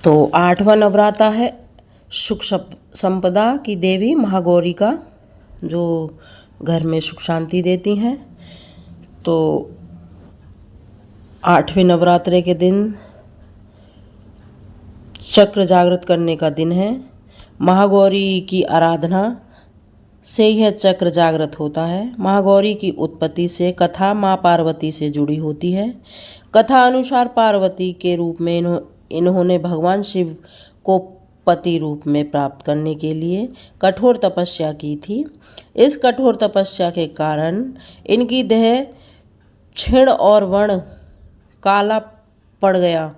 तो 8वां नवरात्र है सुख संपदा की देवी महागौरी का, जो घर में सुख शांति देती हैं। तो 8वें नवरात्रे के दिन चक्र जागृत करने का दिन है। महागौरी की आराधना से यह चक्र जागृत होता है। महागौरी की उत्पत्ति से कथा माँ पार्वती से जुड़ी होती है। कथा अनुसार पार्वती के रूप में इन्होंने भगवान शिव को पति रूप में प्राप्त करने के लिए कठोर तपस्या की थी। इस कठोर तपस्या के कारण इनकी देह क्षीण और वर्ण काला पड़ गया।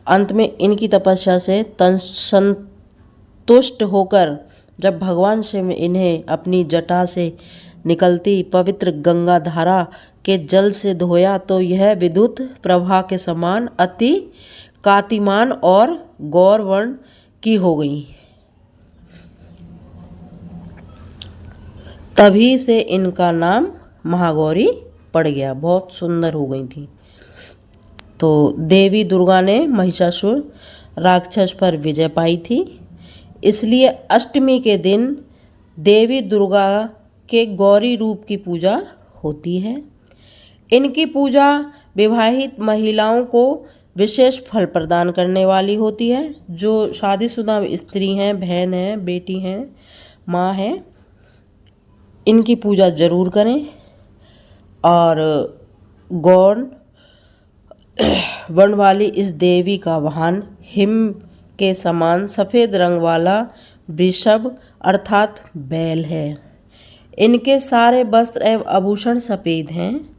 अंत में इनकी तपस्या से संतुष्ट होकर जब भगवान शिव इन्हें अपनी जटा से निकलती पवित्र गंगा धारा के जल से धोया तो यह विद्युत प्रवाह के समान अति कांतिमान और गौर वर्ण की हो गई। तभी से इनका नाम महागौरी पड़ गया। बहुत सुंदर हो गई थी। तो देवी दुर्गा ने महिषासुर राक्षस पर विजय पाई थी, इसलिए अष्टमी के दिन देवी दुर्गा के गौरी रूप की पूजा होती है। इनकी पूजा विवाहित महिलाओं को विशेष फल प्रदान करने वाली होती है। जो शादीशुदा स्त्री हैं, बहन हैं, बेटी हैं, माँ हैं, इनकी पूजा जरूर करें। और गौर वर्ण वाली इस देवी का वाहन हिम के समान सफ़ेद रंग वाला वृषभ अर्थात बैल है। इनके सारे वस्त्र एवं आभूषण सफ़ेद हैं।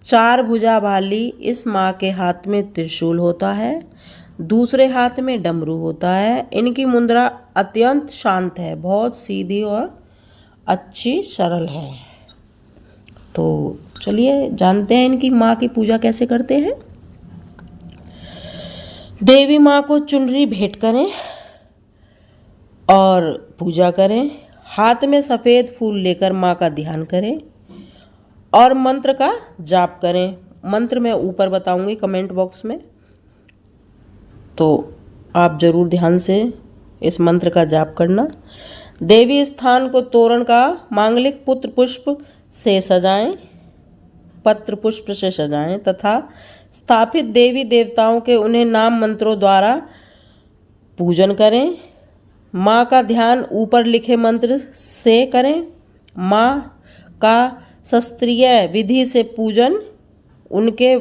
4 भुजा वाली इस माँ के हाथ में त्रिशूल होता है, दूसरे हाथ में डमरू होता है। इनकी मुद्रा अत्यंत शांत है, बहुत सीधी और अच्छी सरल है। तो चलिए जानते हैं इनकी माँ की पूजा कैसे करते हैं। देवी माँ को चुनरी भेंट करें और पूजा करें। हाथ में सफ़ेद फूल लेकर माँ का ध्यान करें और मंत्र का जाप करें। मंत्र मैं ऊपर बताऊंगी कमेंट बॉक्स में, तो आप ज़रूर ध्यान से इस मंत्र का जाप करना। देवी स्थान को तोरण का मांगलिक पुत्र पुष्प से सजाएं, पत्र पुष्प से सजाएं तथा स्थापित देवी देवताओं के उन्हें नाम मंत्रों द्वारा पूजन करें। माँ का ध्यान ऊपर लिखे मंत्र से करें। माँ का शास्त्रीय विधि से पूजन उनके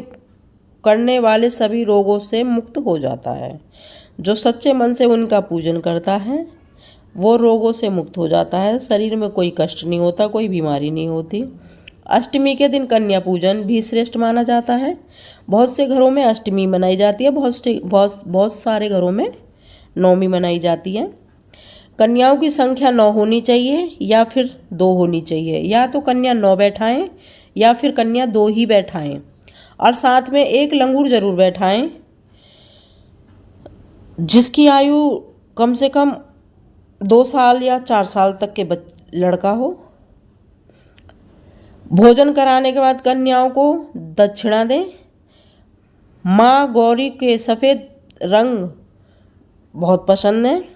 करने वाले सभी रोगों से मुक्त हो जाता है। जो सच्चे मन से उनका पूजन करता है वो रोगों से मुक्त हो जाता है। शरीर में कोई कष्ट नहीं होता, कोई बीमारी नहीं होती। अष्टमी के दिन कन्या पूजन भी श्रेष्ठ माना जाता है। बहुत से घरों में अष्टमी मनाई जाती है, बहुत सारे घरों में नवमी मनाई जाती है। कन्याओं की संख्या 9 होनी चाहिए या फिर 2 होनी चाहिए। या तो कन्या 9 बैठाएं या फिर कन्या 2 ही बैठाएं और साथ में एक लंगूर जरूर बैठाएं जिसकी आयु कम से कम 2 साल या 4 साल तक के लड़का हो। भोजन कराने के बाद कन्याओं को दक्षिणा दें। माँ गौरी के सफ़ेद रंग बहुत पसंद है।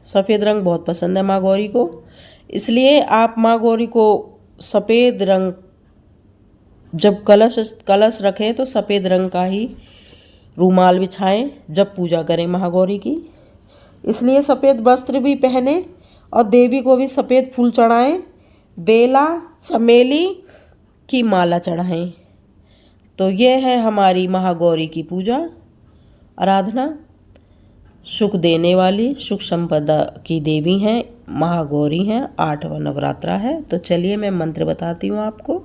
सफ़ेद रंग बहुत पसंद है माँ गौरी को, इसलिए आप माँ गौरी को सफ़ेद रंग जब कलश रखें तो सफ़ेद रंग का ही रूमाल बिछाएं जब पूजा करें महागौरी की। इसलिए सफ़ेद वस्त्र भी पहने और देवी को भी सफ़ेद फूल चढ़ाएं, बेला चमेली की माला चढ़ाएं। तो ये है हमारी महागौरी की पूजा आराधना। सुख देने वाली सुख संपदा की देवी हैं, महागौरी हैं। 8वां नवरात्रा है। तो चलिए मैं मंत्र बताती हूँ आपको।